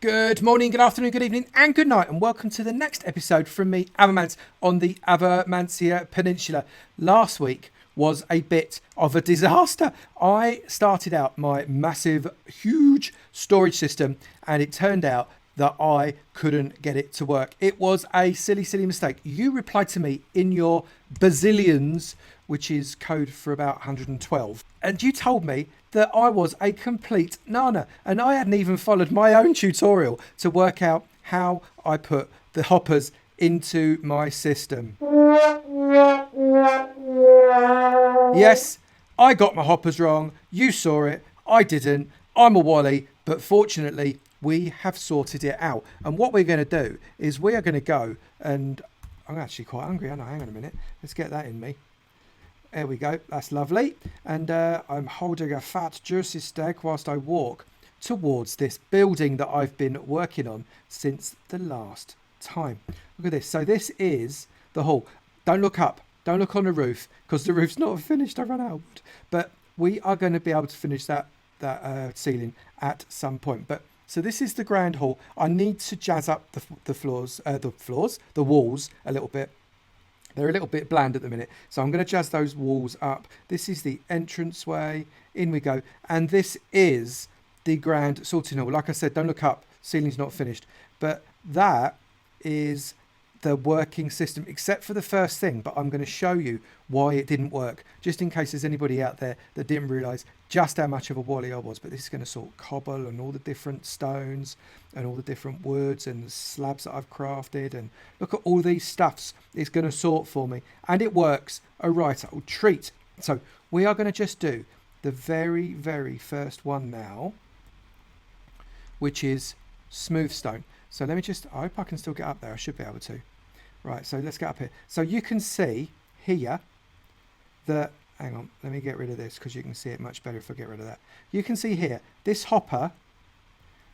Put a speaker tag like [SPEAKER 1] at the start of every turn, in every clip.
[SPEAKER 1] Good morning, good afternoon, good evening, and good night, and welcome to the next episode from me, Avomance, on the Avomancia Peninsula. Last week was a bit of a disaster. I started out my massive, huge storage system, and it turned out that I couldn't get it to work. It was a silly, silly mistake. You replied to me in your bazillions, which is code for about 112. And you told me that I was a complete nana. And I hadn't even followed my own tutorial to work out how I put the hoppers into my system. Yes, I got my hoppers wrong. You saw it. I didn't. I'm a wally. But fortunately, we have sorted it out. And what we're going to do is we are going to go and... I'm actually quite hungry, aren't I? Hang on a minute. Let's get that in me. There we go. That's lovely. And I'm holding a fat, juicy steak whilst I walk towards this building that I've been working on since the last time. Look at this. So this is the hall. Don't look up. Don't look on the roof because the roof's not finished. I ran out of wood. But we are going to be able to finish that ceiling at some point. But so this is the grand hall. I need to jazz up the walls a little bit. They're a little bit bland at the minute, so I'm going to jazz those walls up. This is the entranceway. In we go. And this is the grand sorting hall. Like I said, don't look up. Ceiling's not finished. But that is the working system, except for the first thing. But I'm going to show you why it didn't work, just in case there's anybody out there that didn't realise just how much of a wally I was. But this is going to sort cobble and all the different stones and all the different woods and the slabs that I've crafted. And look at all these stuffs it's going to sort for me. And it works a right old treat. So we are going to just do the very, very first one now, which is smooth stone. So let me just, I hope I can still get up there. I should be able to. Right, so let's get up here. So you can see here that, hang on, let me get rid of this because you can see it much better if I get rid of that. You can see here, this hopper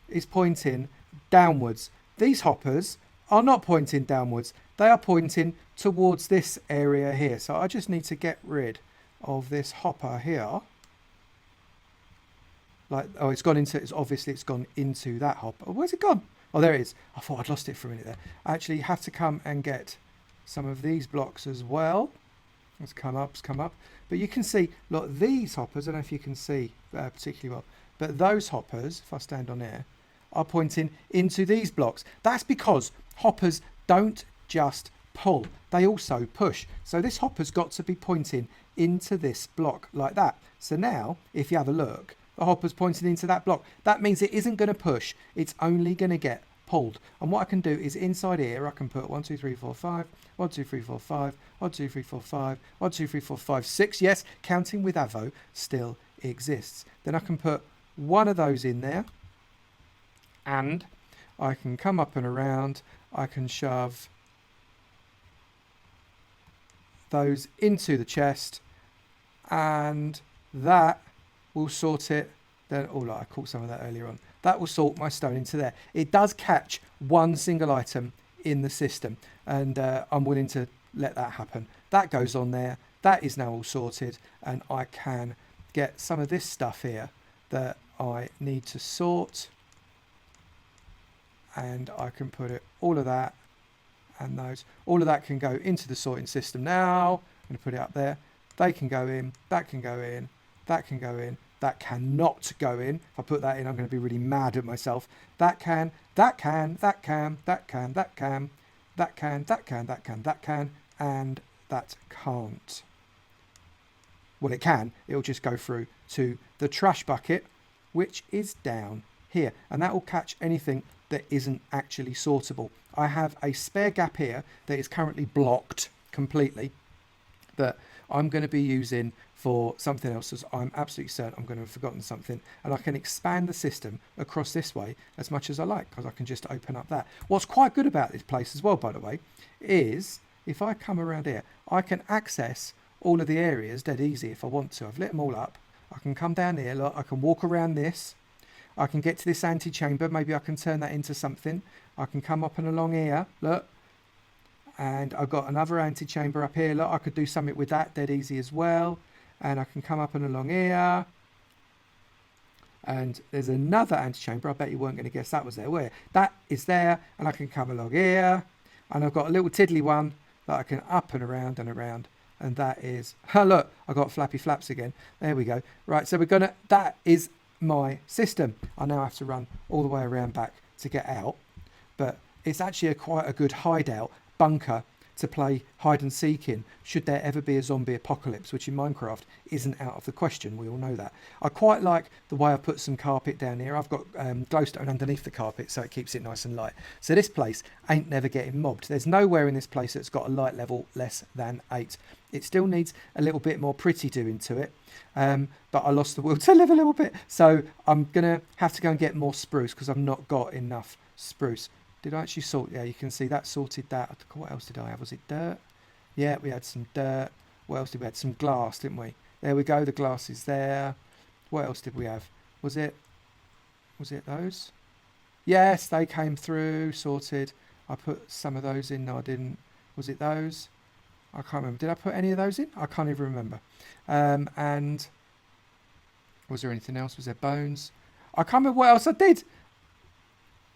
[SPEAKER 1] is pointing downwards. These hoppers are not pointing downwards. They are pointing towards this area here. So I just need to get rid of this hopper here. Like, oh, it's gone into that hopper. Oh, where's it gone? Oh, there it is. I thought I'd lost it for a minute there. I actually have to come and get some of these blocks as well. Let's come up. But you can see, look, these hoppers, I don't know if you can see particularly well, but those hoppers, if I stand on here, are pointing into these blocks. That's because hoppers don't just pull, they also push. So this hopper's got to be pointing into this block like that. So now, if you have a look, the hopper's pointing into that block. That means it isn't going to push. It's only going to get pulled. And what I can do is inside here, I can put 1, 2, 3, 4, 5, 1, 2, 3, 4, 5, 1, 2, 3, 4, 5, 1, 2, 3, 4, 5, 6. Yes, counting with Avo still exists. Then I can put one of those in there. And I can come up and around. I can shove those into the chest. And that will sort it. Then, oh, I caught some of that earlier on. That will sort my stone into there. It does catch one single item in the system, and I'm willing to let that happen. That goes on there. That is now all sorted, and I can get some of this stuff here that I need to sort, and I can put it, all of that, and those. All of that can go into the sorting system now. I'm going to put it up there. They can go in. That can go in. That can go in. That cannot go in. If I put that in, I'm going to be really mad at myself. That can, that can, that can, that can, that can, that can, that can, that can, that can, and that can't. Well, it can. It'll just go through to the trash bucket, which is down here. And that will catch anything that isn't actually sortable. I have a spare gap here that is currently blocked completely, that I'm going to be using for something else, as I'm absolutely certain I'm going to have forgotten something, and I can expand the system across this way as much as I like, because I can just open up that. What's quite good about this place as well, by the way, is if I come around here, I can access all of the areas dead easy if I want to. I've lit them all up. I can come down here, look, I can walk around this, I can get to this antechamber, maybe I can turn that into something. I can come up and along here, look, and I've got another antechamber up here, look, I could do something with that dead easy as well. And I can come up and along here, And there's another antechamber. I bet you weren't going to guess that was there. Where? That is there. And I can come along here. And I've got a little tiddly one that I can up and around and around. And that is, oh look, I got flappy flaps again. There we go. Right, so that is my system. I now have to run all the way around back to get out. But it's actually quite a good hideout bunker to play hide and seek in should there ever be a zombie apocalypse, which in Minecraft isn't out of the question. We all know that. I quite like the way I put some carpet down here. I've got glowstone underneath the carpet so it keeps it nice and light. So this place ain't never getting mobbed. There's nowhere in this place that's got a light level less than 8. It still needs a little bit more pretty doing to it. But I lost the will to live a little bit. So I'm going to have to go and get more spruce because I've not got enough spruce. Did I actually sort? Yeah, you can see that sorted that. What else did I have? Was it dirt? Yeah, we had some dirt. What else did we have? Some glass, didn't we? There we go. The glass is there. What else did we have? Was it those? Yes, they came through, sorted. I put some of those in. No, I didn't. Was it those? I can't remember. Did I put any of those in? I can't even remember. And was there anything else? Was there bones? I can't remember what else I did.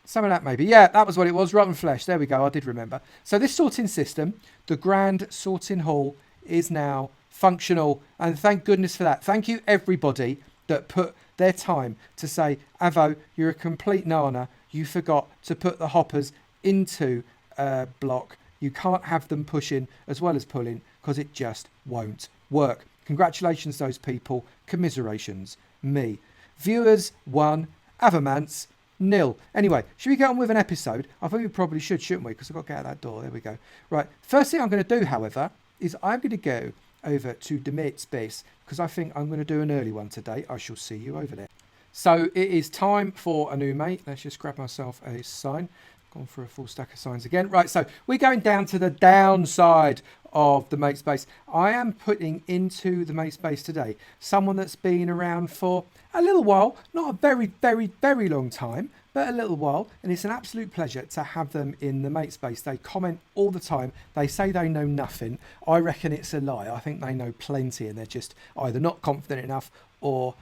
[SPEAKER 1] Some of that maybe. Yeah, that was what it was. Rotten flesh. There we go. I did remember. So this sorting system, the grand sorting hall, is now functional. And thank goodness for that. Thank you everybody that put their time to say, Avo, you're a complete nana. You forgot to put the hoppers into a block. You can't have them pushing as well as pulling because it just won't work. Congratulations, those people. Commiserations. Me. Viewers 1, Avomance 0. Anyway, should we get on with an episode? I think we probably should, shouldn't we? Because I've got to get out that door. There we go. Right. First thing I'm going to do, however, is I'm going to go over to the mate space because I think I'm going to do an early one today. I shall see you over there. So it is time for a new mate. Let's just grab myself a sign. Gone for a full stack of signs again. Right, so we're going down to the downside of the mate space. I am putting into the mate space today someone that's been around for a little while, not a very, very, very long time, but a little while. And it's an absolute pleasure to have them in the mate space. They comment all the time. They say they know nothing. I reckon it's a lie. I think they know plenty and they're just either not confident enough or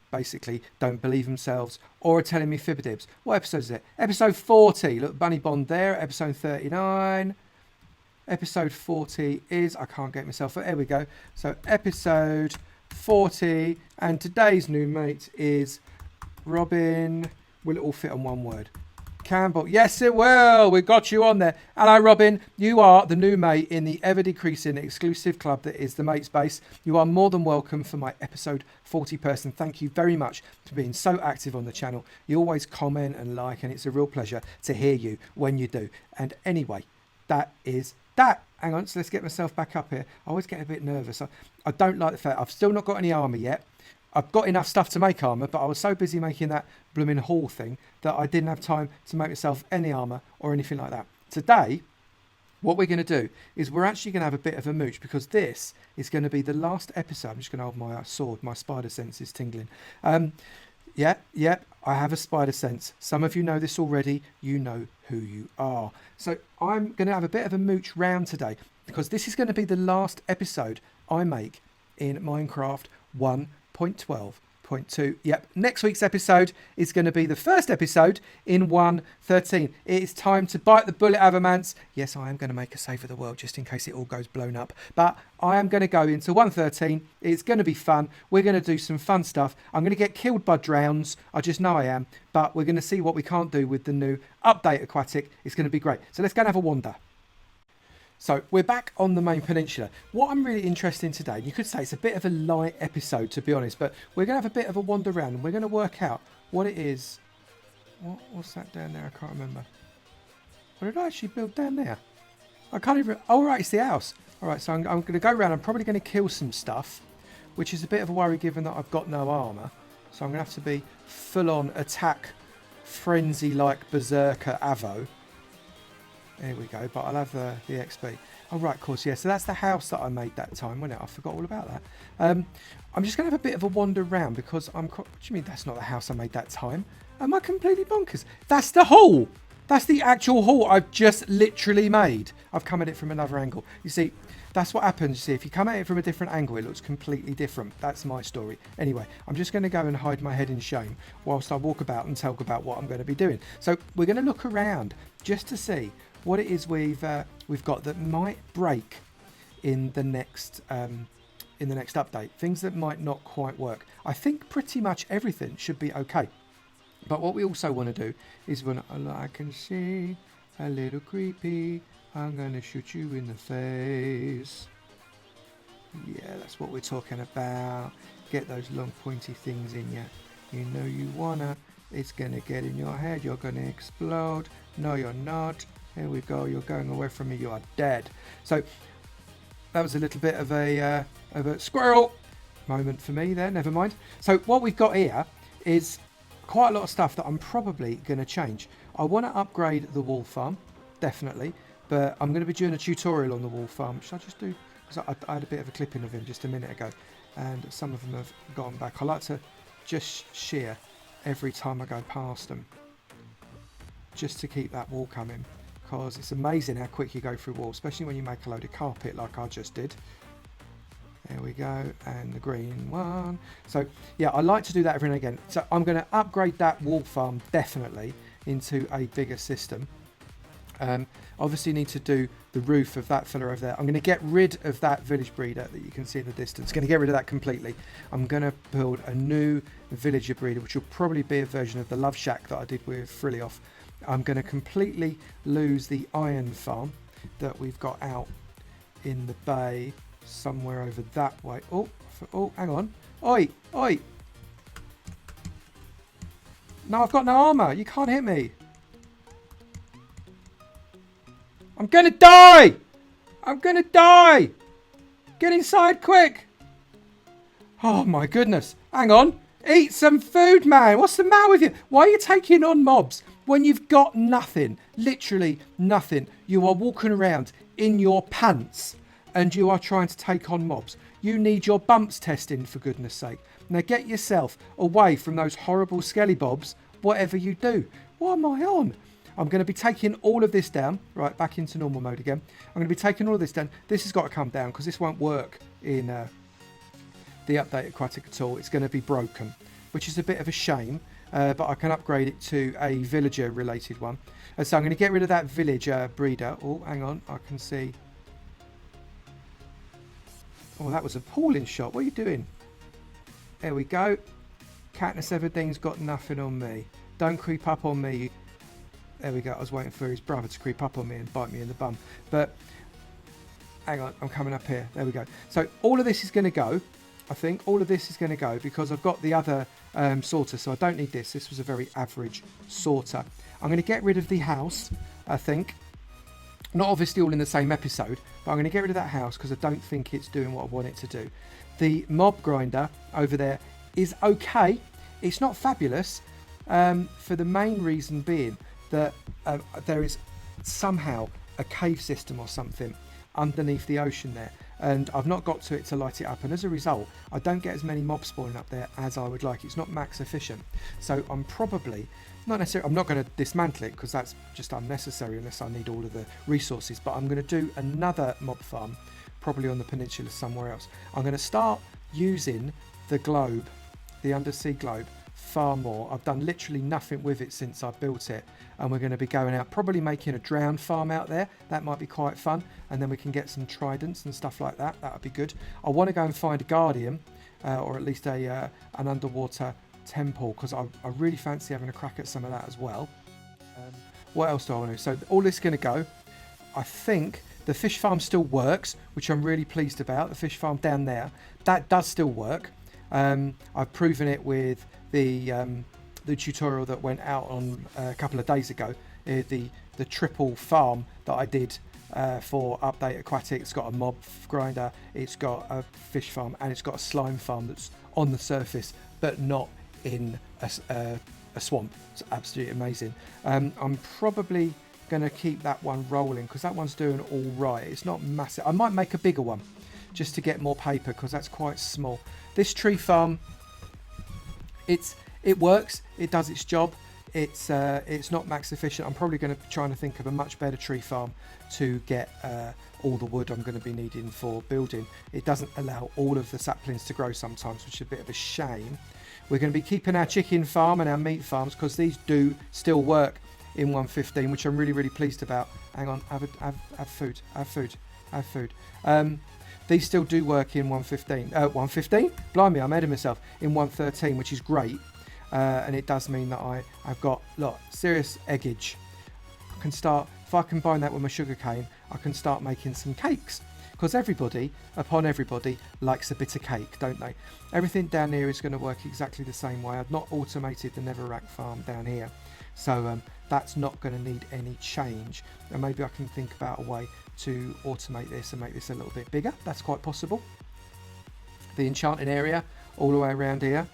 [SPEAKER 1] basically don't believe themselves or are telling me fibberdibs. What episode is it? Episode 40. Look, Bunny Bond there. Episode 39. Episode 40 is, I can't get myself, there we go. So episode 40, and today's new mate is Robin. Will it all fit on one word? Campbell. Yes, it will. We got you on there. Hello, Robin. You are the new mate in the ever-decreasing exclusive club that is the Mate Space. You are more than welcome for my episode 40 person. Thank you very much for being so active on the channel. You always comment and like, and it's a real pleasure to hear you when you do. And anyway, that is that. Hang on, so let's get myself back up here. I always get a bit nervous. I don't like the fact I've still not got any armour yet. I've got enough stuff to make armour, but I was so busy making that blooming haul thing that I didn't have time to make myself any armour or anything like that. Today, what we're going to do is we're actually going to have a bit of a mooch because this is going to be the last episode. I'm just going to hold my sword. My spider sense is tingling. Yeah, I have a spider sense. Some of you know this already. You know who you are. So I'm going to have a bit of a mooch round today because this is going to be the last episode I make in Minecraft 1.12.2. Yep, next week's episode is going to be the first episode in 1.13. It is time to bite the bullet, Avomance. Yes, I am going to make a save of the world just in case it all goes blown up. But I am going to go into 1.13. It's going to be fun. We're going to do some fun stuff. I'm going to get killed by drowns. I just know I am. But we're going to see what we can't do with the new Update Aquatic. It's going to be great. So let's go and have a wander. So we're back on the main peninsula. What I'm really interested in today, you could say it's a bit of a light episode to be honest, but we're going to have a bit of a wander around and we're going to work out what it is. What's that down there? I can't remember. What did I actually build down there? I can't even... Oh, right, it's the house. All right, so I'm going to go around. I'm probably going to kill some stuff, which is a bit of a worry given that I've got no armour. So I'm going to have to be full-on attack frenzy like berserker Avo. There we go, but I'll have the XP. Oh, right, of course, yeah. So that's the house that I made that time, wasn't it? I forgot all about that. I'm just going to have a bit of a wander around because I'm... What do you mean that's not the house I made that time? Am I completely bonkers? That's the hall! That's the actual haul I've just literally made. I've come at it from another angle. You see, that's what happens. You see, if you come at it from a different angle, it looks completely different. That's my story. Anyway, I'm just going to go and hide my head in shame whilst I walk about and talk about what I'm going to be doing. So we're going to look around just to see what it is we've got that might break in the next update. Things that might not quite work. I think pretty much everything should be okay. But what we also want to do is when I can see a little creepy, I'm going to shoot you in the face. Yeah, that's what we're talking about. Get those long pointy things in you. You know you wanna. It's going to get in your head. You're going to explode. No, you're not. Here we go. You're going away from me. You are dead. So that was a little bit of a squirrel moment for me there. Never mind. So what we've got here is quite a lot of stuff that I'm probably going to change. I want to upgrade the wool farm, definitely, but I'm going to be doing a tutorial on the wool farm. Should I just do, because I had a bit of a clipping of him just a minute ago, and some of them have gone back. I like to just shear every time I go past them, just to keep that wool coming, because it's amazing how quick you go through wool, especially when you make a load of carpet like I just did. There we go, and the green one. So yeah, I like to do that every now and again. So I'm going to upgrade that wool farm definitely into a bigger system. Obviously need to do the roof of that fella over there. I'm going to get rid of that village breeder that you can see in the distance. Going to get rid of that completely. I'm going to build a new villager breeder, which will probably be a version of the Love Shack that I did with Frillioff. I'm going to completely lose the iron farm that we've got out in the bay somewhere over that way. Oh, hang on. Oi, oi. No, I've got no armor. You can't hit me. I'm gonna die. I'm gonna die. Get inside quick. Oh my goodness. Hang on. Eat some food, man. What's the matter with you? Why are you taking on mobs when you've got nothing? Literally nothing. You are walking around in your pants and you are trying to take on mobs. You need your bumps testing, for goodness sake. Now get yourself away from those horrible skelly bobs, whatever you do. What am I on? I'm going to be taking all of this down. Right, back into normal mode again. I'm going to be taking all of this down. This has got to come down because this won't work in the Update Aquatic at all. It's going to be broken, which is a bit of a shame. But I can upgrade it to a villager related one. And so I'm going to get rid of that villager breeder. Oh, hang on. I can see. Oh, that was a appalling shot. What are you doing? There we go. Katniss Everdeen's got nothing on me. Don't creep up on me. There we go. I was waiting for his brother to creep up on me and bite me in the bum. But hang on. I'm coming up here. There we go. So all of this is going to go. I think all of this is going to go because I've got the other sorter. So I don't need this. This was a very average sorter. I'm going to get rid of the house, I think. Not obviously all in the same episode, but I'm going to get rid of that house because I don't think it's doing what I want it to do. The mob grinder over there is okay. It's not fabulous for the main reason being that there is somehow a cave system or something underneath the ocean there. And I've not got to it to light it up. And as a result, I don't get as many mobs spawning up there as I would like. It's not max efficient. So I'm probably, not necessarily, I'm not going to dismantle it because that's just unnecessary unless I need all of the resources. But I'm going to do another mob farm, probably on the peninsula somewhere else. I'm going to start using the globe, the undersea globe, far more. I've done literally nothing with it since I built it. And we're going to be going out, probably making a drowned farm out there. That might be quite fun. And then we can get some tridents and stuff like that. That would be good. I want to go and find a guardian, or at least an underwater temple, because I really fancy having a crack at some of that as well. What else do I want to do? So all this is going to go. I think the fish farm still works, which I'm really pleased about. The fish farm down there, that does still work. I've proven it with the tutorial that went out on a couple of days ago, the triple farm that I did for Update Aquatic. It's got a mob grinder, it's got a fish farm, and it's got a slime farm that's on the surface but not in a swamp. It's absolutely amazing. I'm probably going to keep that one rolling because that one's doing all right. It's not massive. I might make a bigger one just to get more paper because that's quite small. This tree farm, it works, it does its job. it's not max efficient. I'm probably going to try and think of a much better tree farm to get all the wood I'm going to be needing for building. It doesn't allow all of the saplings to grow sometimes, which is a bit of a shame. We're going to be keeping our chicken farm and our meat farms because these do still work in 1.15, which I'm really pleased about. Hang on, have food. These still do work in 1.15. 1.15? Blimey, I'm ahead of myself. In 1.13, which is great. And it does mean that I've got serious eggage. I can start, if I combine that with my sugar cane, I can start making some cakes. Because everybody likes a bit of cake, don't they? Everything down here is going to work exactly the same way. I've not automated the Netherrack farm down here. So that's not going to need any change. And maybe I can think about a way to automate this and make this a little bit bigger. That's quite possible. The enchanting area all the way around here,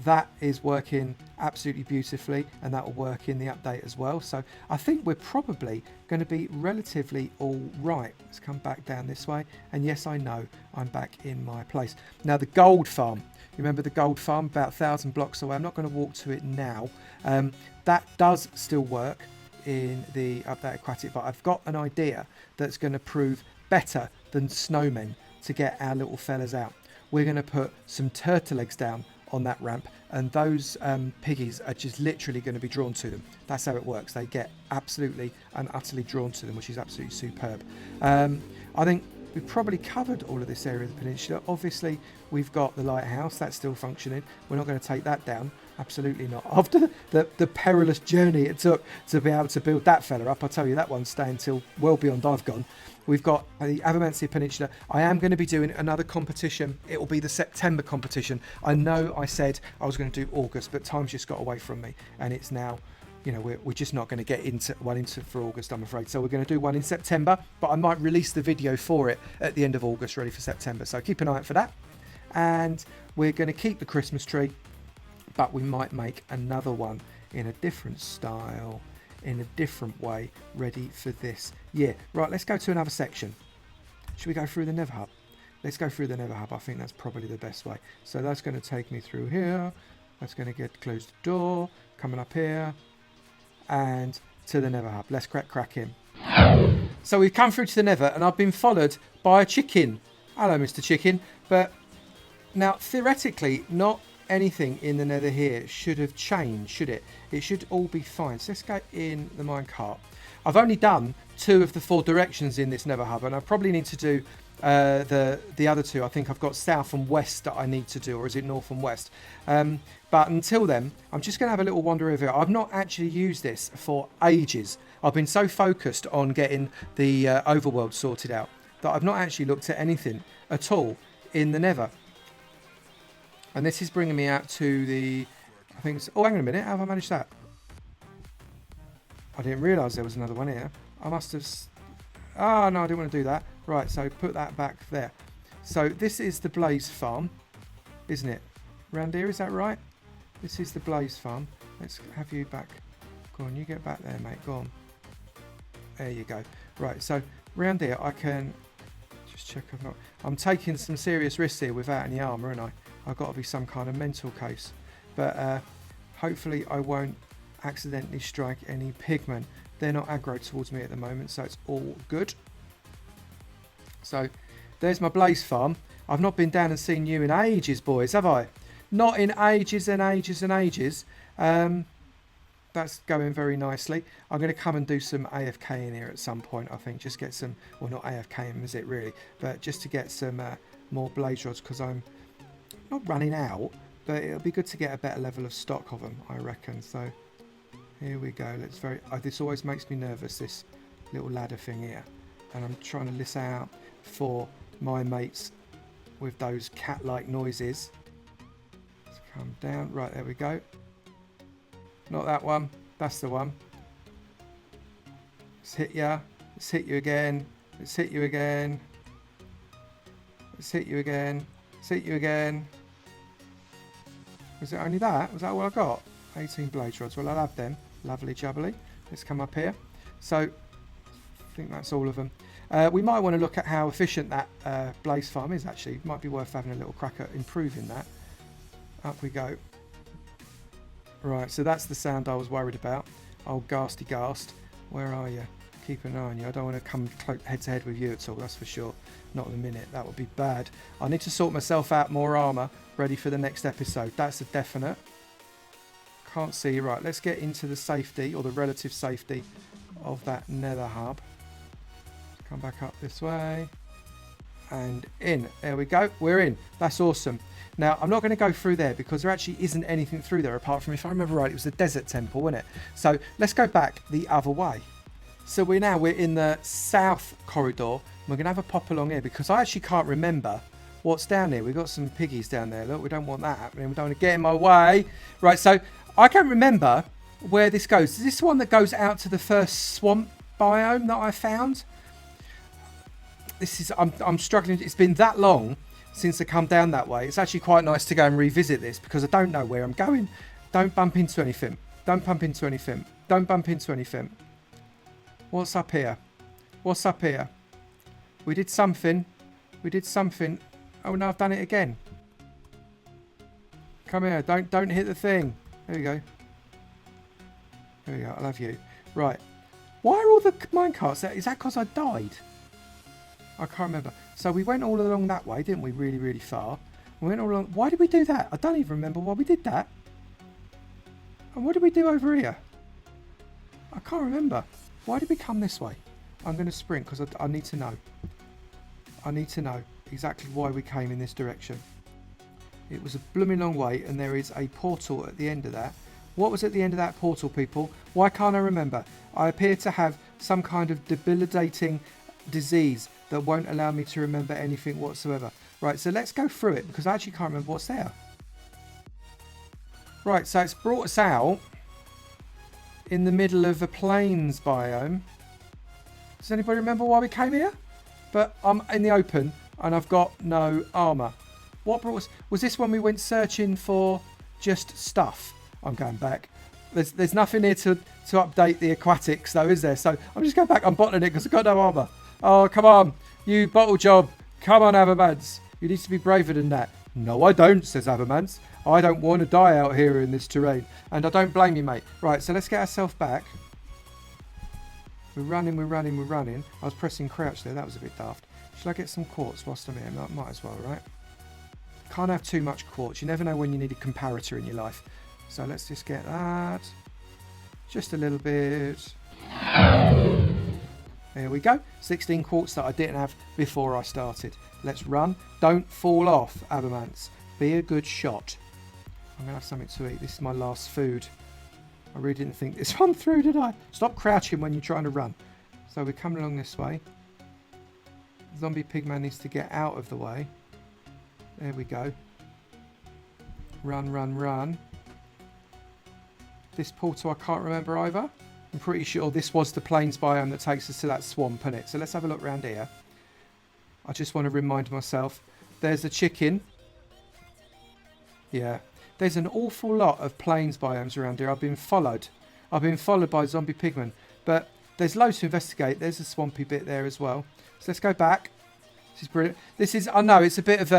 [SPEAKER 1] that is working absolutely beautifully, and that will work in the update as well. So I think we're probably going to be relatively all right. Let's come back down this way, and yes, I know I'm back in my place. Now the gold farm, you remember the gold farm about 1,000 blocks away? I'm not going to walk to it now. That does still work in the Update Aquatic, but I've got an idea that's going to prove better than snowmen to get our little fellas out. We're going to put some turtle eggs down on that ramp, and those piggies are just literally going to be drawn to them. That's how it works. They get absolutely and utterly drawn to them, which is absolutely superb. I think we've probably covered all of this area of the peninsula. Obviously, we've got the lighthouse. That's still functioning. We're not going to take that down. Absolutely not. After the perilous journey it took to be able to build that fella up, I'll tell you, that one's staying till well beyond I've gone. We've got the Avomancia Peninsula. I am going to be doing another competition. It will be the September competition. I know I said I was going to do August, but time's just got away from me, and it's now, you know, we're just not going to get into one for August, I'm afraid. So we're going to do one in September, but I might release the video for it at the end of August, ready for September. So keep an eye out for that. And we're going to keep the Christmas tree, but we might make another one in a different style, in a different way, ready for this year. Right, let's go to another section. Should we go through the Nether Hub? Let's go through the Nether Hub. I think that's probably the best way. So that's going to take me through here. That's going to close the door, coming up here, and to the Nether Hub. Let's crack in. So we've come through to the Nether, and I've been followed by a chicken. Hello, Mr. Chicken. But now, theoretically, not anything in the Nether here should have changed, should it? It should all be fine. So let's go in the minecart. I've only done 2 of the 4 directions in this Nether Hub, and I probably need to do the other 2. I think I've got south and west that I need to do, or is it north and west? But until then, I'm just going to have a little wander over here. I've not actually used this for ages. I've been so focused on getting the overworld sorted out that I've not actually looked at anything at all in the Nether. And this is bringing me out to the, I think it's, oh, hang on a minute, how have I managed that? I didn't realise there was another one here. I must have, oh no, I didn't want to do that. Right, so put that back there. So this is the Blaze Farm, isn't it? Round here, is that right? This is the Blaze Farm. Let's have you back. Go on, you get back there, mate, go on. There you go. Right, so round here I can, just check I've not, I'm taking some serious risks here without any armour, aren't I? I've got to be some kind of mental case, but hopefully I won't accidentally strike any pigmen. They're not aggro towards me at the moment, so it's all good. So there's my Blaze Farm. I've not been down and seen you in ages, boys, have I? Not in ages and ages and ages. That's going very nicely. I'm going to come and do some AFK in here at some point, I think. Just get some, well, not AFK, is it really? But just to get some more blaze rods, because I'm not running out, but it'll be good to get a better level of stock of them, I reckon. So here we go. Let's this always makes me nervous, this little ladder thing here, and I'm trying to listen out for my mates with those cat-like noises. Let's come down. Right, there we go. Not that one. That's the one. Let's hit ya. Let's hit you again. Let's hit you again. Let's hit you again. Let's hit you again. Was it only that? Was that all I got? 18 blaze rods. Well, I'll have them. Lovely jubbly. Let's come up here. So, I think that's all of them. We might want to look at how efficient that blaze farm is, actually. It might be worth having a little crack at improving that. Up we go. Right, so that's the sound I was worried about. Oh, ghasty ghast. Where are you? Keep an eye on you. I don't want to come head to head with you at all, that's for sure. Not in a minute. That would be bad. I need to sort myself out more armour, ready for the next episode. That's a definite. Can't see you. Right, let's get into the safety, or the relative safety, of that nether hub. Come back up this way. And in. There we go. We're in. That's awesome. Now, I'm not going to go through there because there actually isn't anything through there apart from, if I remember right, it was the desert temple, wasn't it? So let's go back the other way. So we're in the south corridor. We're going to have a pop along here because I actually can't remember what's down here. We've got some piggies down there. Look, we don't want that happening. We don't want to get in my way. Right, so I can't remember where this goes. Is this the one that goes out to the first swamp biome that I found? This is, I'm struggling. It's been that long since I come down that way. It's actually quite nice to go and revisit this because I don't know where I'm going. Don't bump into anything. Don't bump into anything. Don't bump into anything. What's up here? What's up here? We did something. We did something. Oh no, I've done it again. Come here. Don't hit the thing. There we go. There we go. I love you. Right. Why are all the minecarts there? Is that because I died? I can't remember. So we went all along that way, didn't we? Really, really far. We went all along. Why did we do that? I don't even remember why we did that. And what did we do over here? I can't remember. Why did we come this way? I'm going to sprint because I need to know. I need to know exactly why we came in this direction. It was a blooming long way, and there is a portal at the end of that. What was at the end of that portal, people? Why can't I remember? I appear to have some kind of debilitating disease that won't allow me to remember anything whatsoever. Right, so let's go through it because I actually can't remember what's there. Right, so it's brought us out in the middle of a plains biome. Does anybody remember why we came here? But I'm in the open and I've got no armour. What brought us? Was this when we went searching for just stuff? I'm going back. There's nothing here to update the aquatics though, is there? So I'm just going back. I'm bottling it because I've got no armour. Oh, come on, you bottle job. Come on, Avomance. You need to be braver than that. No, I don't, says Avomance. I don't want to die out here in this terrain. And I don't blame you, mate. Right, so let's get ourselves back. We're running, we're running, we're running. I was pressing crouch there. That was a bit daft. Should I get some quartz whilst I'm here? Might as well, right? Can't have too much quartz. You never know when you need a comparator in your life. So let's just get that. Just a little bit. There we go. 16 quartz that I didn't have before I started. Let's run. Don't fall off, Avomance. Be a good shot. I'm going to have something to eat. This is my last food. I really didn't think this one through, did I? Stop crouching when you're trying to run. So we're coming along this way. Zombie pigman needs to get out of the way. There we go. Run, run, run. This portal I can't remember either. I'm pretty sure this was the plains biome that takes us to that swamp, isn't it? So let's have a look around here. I just want to remind myself. There's a chicken. Yeah. There's an awful lot of plains biomes around here. I've been followed. I've been followed by zombie pigmen. But there's loads to investigate. There's a swampy bit there as well. So let's go back. This is brilliant. This is, I know, it's a bit of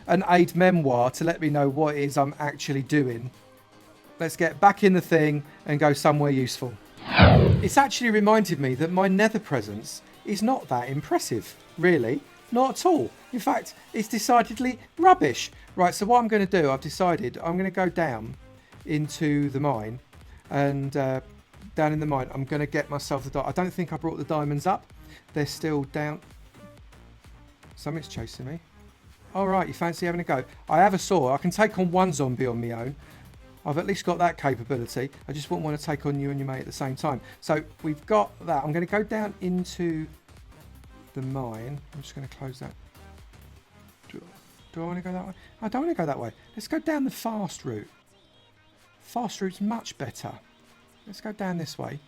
[SPEAKER 1] an aid memoir to let me know what it is I'm actually doing. Let's get back in the thing and go somewhere useful. It's actually reminded me that my nether presence is not that impressive, really. Not at all. In fact, it's decidedly rubbish. Right, so what I'm going to do, I've decided I'm going to go down into the mine. And down in the mine, I'm going to get myself the diamond. I don't think I brought the diamonds up. They're still down. Something's chasing me. All right, you fancy having a go? I have a saw. I can take on one zombie on my own. I've at least got that capability. I just wouldn't want to take on you and your mate at the same time. So we've got that. I'm going to go down into the mine. I'm just going to close that. Do I want to go that way? I don't want to go that way. Let's go down the fast route. Fast route's much better. Let's go down this way.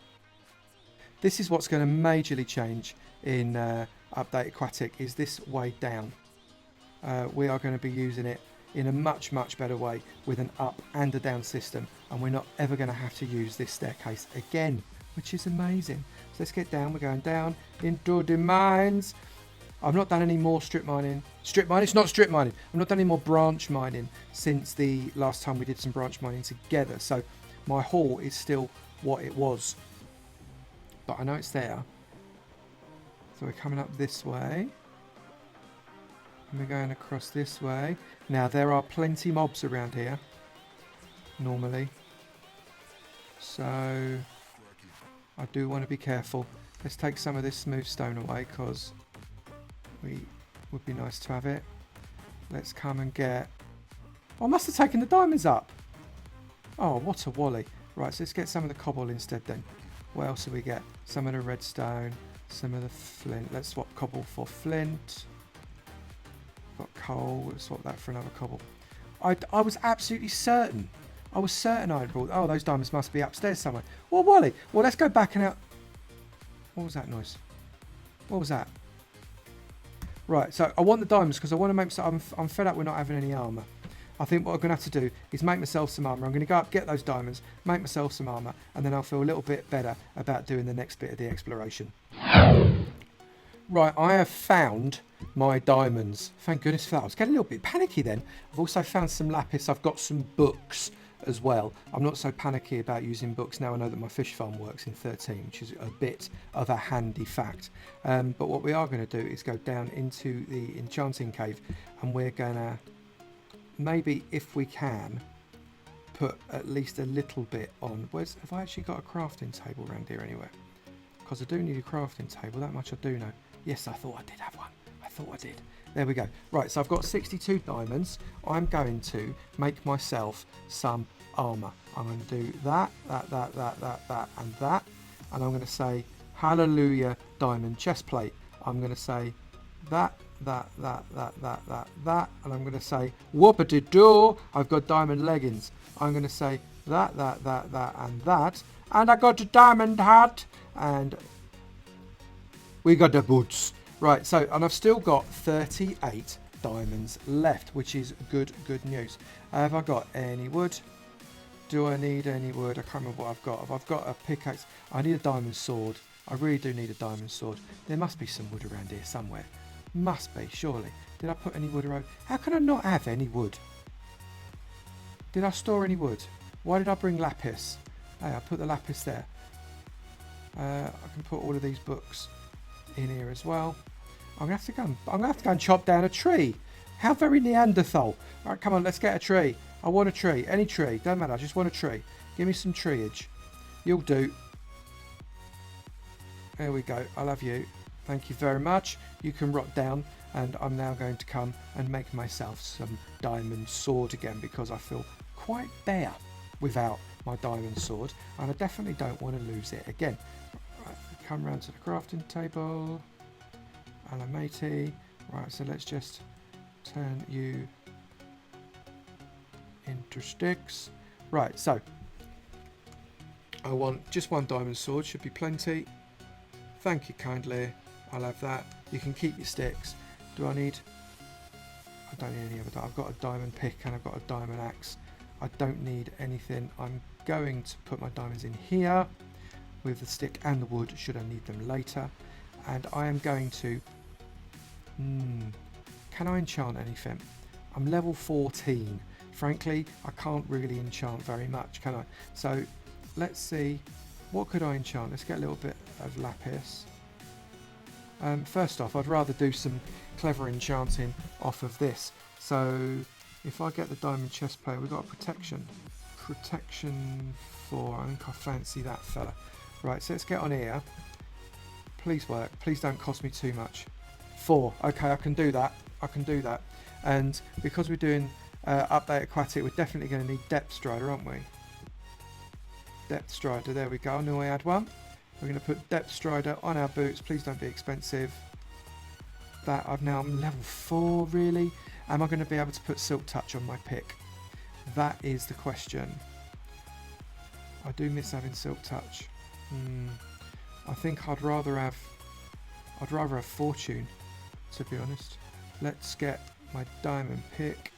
[SPEAKER 1] This is what's going to majorly change in Update Aquatic, is this way down. We are going to be using it in a much, much better way with an up and a down system. And we're not ever going to have to use this staircase again, which is amazing. So let's get down. We're going down into the mines. I've not done any more strip mining. Strip mining? It's not strip mining. I've not done any more branch mining since the last time we did some branch mining together. So my haul is still what it was. But I know it's there. So we're coming up this way. And we're going across this way. Now, there are plenty mobs around here. Normally. So, I do want to be careful. Let's take some of this smooth stone away, because we would be nice to have it. Let's come and get... Oh, I must have taken the diamonds up. Oh, what a wally. Right, so let's get some of the cobble instead then. What else do we get? Some of the redstone, some of the flint. Let's swap cobble for flint. Got coal. We'll swap that for another cobble. I was absolutely certain. I was certain I'd brought... Oh, those diamonds must be upstairs somewhere. Well, Wally, well, let's go back and out... What was that noise? What was that? Right, so I want the diamonds because I want to make... I'm fed up with not having any armour. I think what I'm going to have to do is make myself some armour. I'm going to go up, get those diamonds, make myself some armour, and then I'll feel a little bit better about doing the next bit of the exploration. Right, I have found my diamonds. Thank goodness for that. I was getting a little bit panicky then. I've also found some lapis. I've got some books as well. I'm not so panicky about using books now I know that my fish farm works in 13, which is a bit of a handy fact. But what we are going to do is go down into the enchanting cave, and we're going to... Maybe if we can put at least a little bit on. Have I actually got a crafting table around here anywhere? Because I do need a crafting table, that much I do know. Yes, I thought I did have one. I thought I did. There we go. Right, so I've got 62 diamonds. I'm going to make myself some armour. I'm going to do that, and that. And I'm going to say, hallelujah, diamond chest plate. I'm going to say that, and I'm going to say whoop-a-dee-doo, I've got diamond leggings. I'm going to say that, and that, and I got a diamond hat, and we got the boots. Right, so, and I've still got 38 diamonds left, which is good news. Have I got any wood? Do I need any wood? I can't remember what I've got. I've got a pickaxe. I need a diamond sword. I really do need a diamond sword. There must be some wood around here somewhere. Must be, surely. Did I put any wood around? How can I not have any wood? Did I store any wood? Why did I bring lapis? Hey, I put the lapis there. I can put all of these books in here as well. I'm gonna have to go and chop down a tree. How very Neanderthal. Right, come on, let's get a tree. I want a tree. Any tree. Don't matter, I just want a tree. Give me some treeage. You'll do. There we go. I love you. Thank you very much. You can rot down, and I'm now going to come and make myself some diamond sword again, because I feel quite bare without my diamond sword, and I definitely don't want to lose it again. Right, come round to the crafting table. Hello, matey. Right, so let's just turn you into sticks. Right, so I want just one diamond sword, should be plenty. Thank you kindly. I'll have that. You can keep your sticks. I don't need any other. I've got a diamond pick and I've got a diamond axe. I don't need anything. I'm going to put my diamonds in here with the stick and the wood should I need them later. And I am going to... can I enchant anything? I'm level 14. Frankly, I can't really enchant very much, can I? So let's see. What could I enchant? Let's get a little bit of lapis. First off, I'd rather do some clever enchanting off of this. So if I get the diamond chest plate, we've got a protection. Protection 4. I think I fancy that fella. Right, so let's get on here. Please work. Please don't cost me too much. 4. Okay, I can do that. I can do that. And because we're doing Update Aquatic, we're definitely going to need depth strider, aren't we? Depth strider, there we go. I knew I had one. We're going to put depth strider on our boots. Please don't be expensive. That I'm level 4, really. Am I going to be able to put silk touch on my pick? That is the question. I do miss having silk touch. I think I'd rather have fortune, to be honest. Let's get my diamond pick.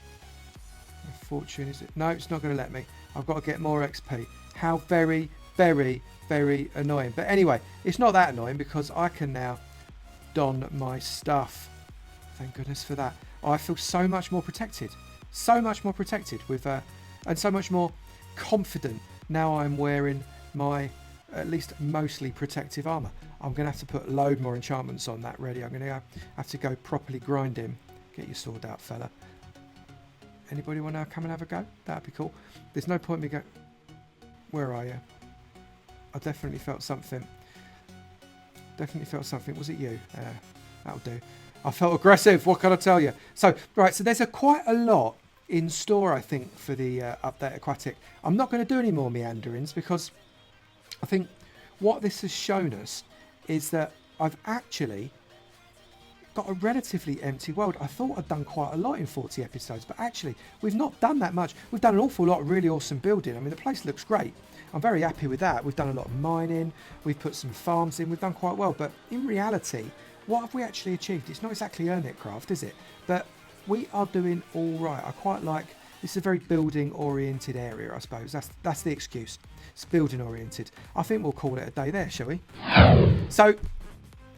[SPEAKER 1] My fortune is it? No, it's not going to let me. I've got to get more XP. How very, very, very annoying. But anyway, it's not that annoying because I can now don my stuff. Thank goodness for that. I feel so much more protected. So much more protected with and so much more confident now I'm wearing my at least mostly protective armor. I'm going to have to put a load more enchantments on that ready. I'm going to have to go properly grind him. Get your sword out, fella. Anybody want to come and have a go? That'd be cool. There's no point me going... Where are you? I definitely felt something. Definitely felt something. Was it you? That'll do. I felt aggressive. What can I tell you? So, right. So there's quite a lot in store, I think, for the Update Aquatic. I'm not going to do any more meanderings because I think what this has shown us is that I've actually got a relatively empty world. I thought I'd done quite a lot in 40 episodes, but actually we've not done that much. We've done an awful lot of really awesome building. I mean, the place looks great. I'm very happy with that. We've done a lot of mining. We've put some farms in. We've done quite well. But in reality, what have we actually achieved? It's not exactly Hermitcraft, is it? But we are doing all right. I quite like... This is a very building-oriented area, I suppose. That's the excuse. It's building-oriented. I think we'll call it a day there, shall we? So,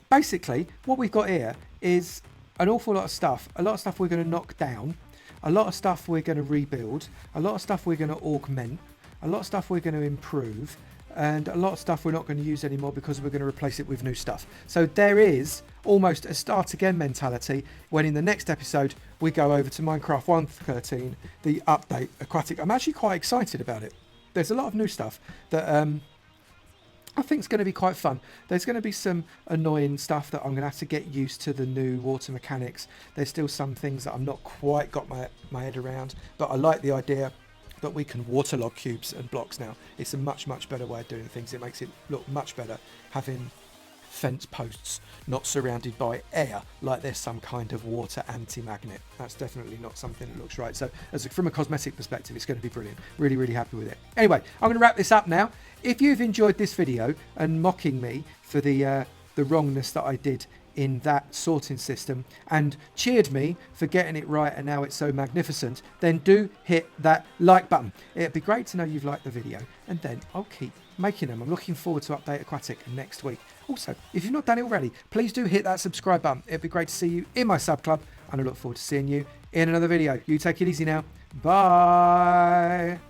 [SPEAKER 1] basically, what we've got here is an awful lot of stuff. A lot of stuff we're going to knock down. A lot of stuff we're going to rebuild. A lot of stuff we're going to augment. A lot of stuff we're going to improve. And a lot of stuff we're not going to use anymore because we're going to replace it with new stuff. So there is almost a start again mentality when in the next episode we go over to Minecraft 1.13, the Update Aquatic. I'm actually quite excited about it. There's a lot of new stuff that I think is going to be quite fun. There's going to be some annoying stuff that I'm going to have to get used to the new water mechanics. There's still some things that I'm not quite got my head around, but I like the idea that we can waterlog cubes and blocks now. It's a much better way of doing things. It makes it look much better having fence posts not surrounded by air like there's some kind of water anti-magnet. That's definitely not something that looks right. So from a cosmetic perspective, it's going to be brilliant. Really happy with it. Anyway, I'm going to wrap this up now. If you've enjoyed this video and mocking me for the wrongness that I did in that sorting system and cheered me for getting it right and now it's so magnificent, then do hit that like button. It'd be great to know you've liked the video, and then I'll keep making them. I'm looking forward to Update Aquatic next week. Also, if you've not done it already, please do hit that subscribe button. It'd be great to see you in my sub club, and I look forward to seeing you in another video. You take it easy now. Bye.